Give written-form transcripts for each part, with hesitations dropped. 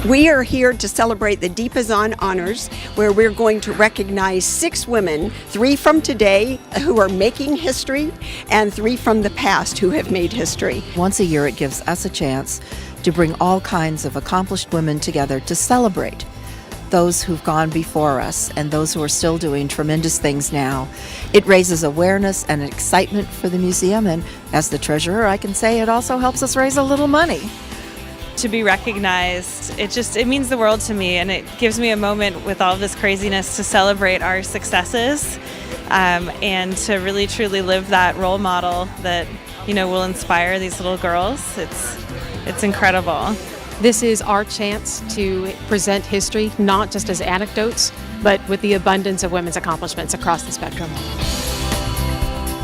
We are here to celebrate the Pizan Honors, where we're going to recognize 6 women, 3 from today who are making history, and 3 from the past who have made history. Once a year, it gives us a chance to bring all kinds of accomplished women together to celebrate those who've gone before us and those who are still doing tremendous things now. It raises awareness and excitement for the museum, and as the treasurer, I can say it also helps us raise a little money. To be recognized, it means the world to me, and it gives me a moment with all this craziness to celebrate our successes and to really truly live that role model that will inspire these little girls. It's incredible. This is our chance to present history, not just as anecdotes, but with the abundance of women's accomplishments across the spectrum.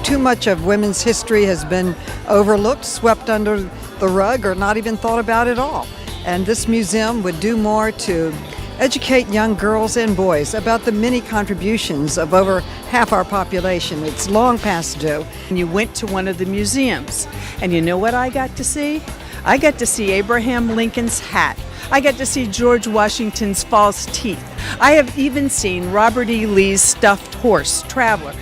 Too much of women's history has been overlooked, swept under the rug, or not even thought about at all. And this museum would do more to educate young girls and boys about the many contributions of over half our population. It's long past due. You went to one of the museums, and you know what I got to see? I got to see Abraham Lincoln's hat. I got to see George Washington's false teeth. I have even seen Robert E. Lee's stuffed horse, Traveler.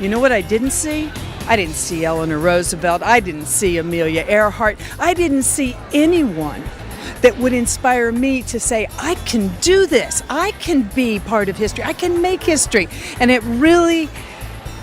You know what I didn't see? I didn't see Eleanor Roosevelt. I didn't see Amelia Earhart. I didn't see anyone that would inspire me to say, I can do this. I can be part of history. I can make history. And it really,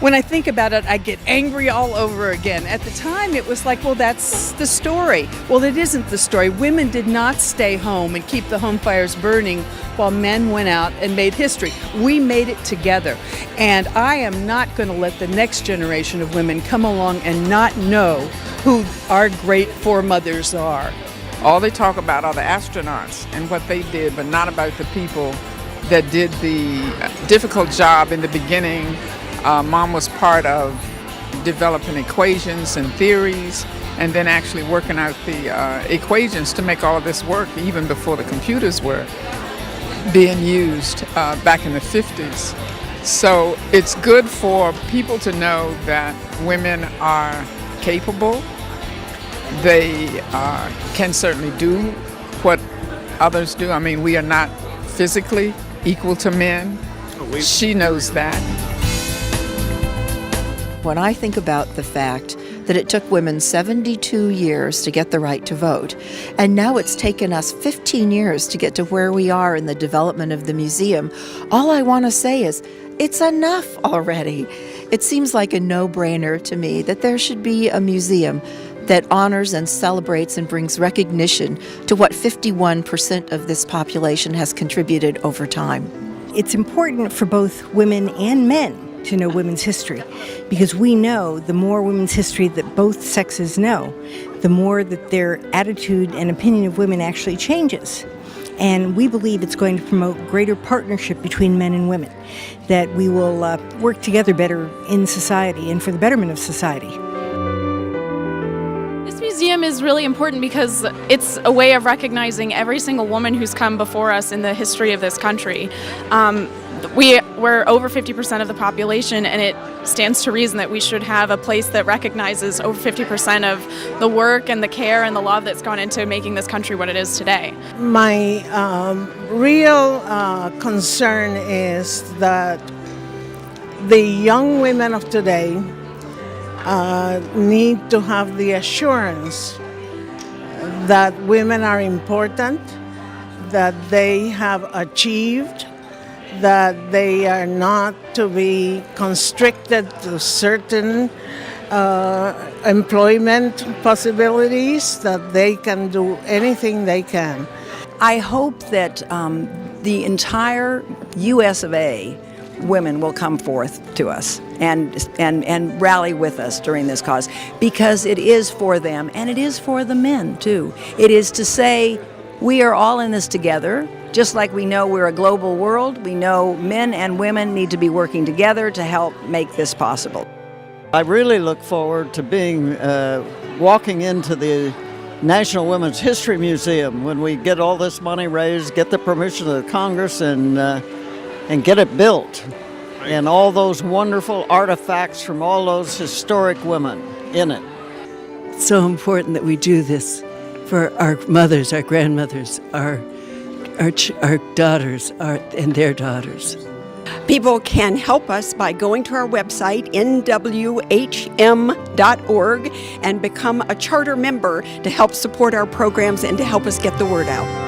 when I think about it, I get angry all over again. At the time, it was like, well, that's the story. Well, it isn't the story. Women did not stay home and keep the home fires burning while men went out and made history. We made it together. And I am not going to let the next generation of women come along and not know who our great foremothers are. All they talk about are the astronauts and what they did, but not about the people that did the difficult job in the beginning. Mom was part of developing equations and theories, and then actually working out the equations to make all of this work, even before the computers were being used back in the 50s. So it's good for people to know that women are capable. They can certainly do what others do. I mean, we are not physically equal to men. She knows that. When I think about the fact that it took women 72 years to get the right to vote, and now it's taken us 15 years to get to where we are in the development of the museum, all I want to say is, it's enough already. It seems like a no-brainer to me that there should be a museum that honors and celebrates and brings recognition to what 51% of this population has contributed over time. It's important for both women and men to know women's history, because we know the more women's history that both sexes know, the more that their attitude and opinion of women actually changes. And we believe it's going to promote greater partnership between men and women, that we will work together better in society and for the betterment of society. This museum is really important because it's a way of recognizing every single woman who's come before us in the history of this country. We're over 50% of the population, and it stands to reason that we should have a place that recognizes over 50% of the work and the care and the love that's gone into making this country what it is today. My real concern is that the young women of today need to have the assurance that women are important, that they have achieved, that they are not to be constricted to certain employment possibilities, that they can do anything they can. I hope that the entire U.S. of A. women will come forth to us and rally with us during this cause, because it is for them and it is for the men too. It is to say we are all in this together. Just like we know we're a global world, we know men and women need to be working together to help make this possible. I really look forward to walking into the National Women's History Museum when we get all this money raised, get the permission of the Congress, and get it built. And all those wonderful artifacts from all those historic women in it. It's so important that we do this for our mothers, our grandmothers, our our daughters and their daughters. People can help us by going to our website, NWHM.org, and become a charter member to help support our programs and to help us get the word out.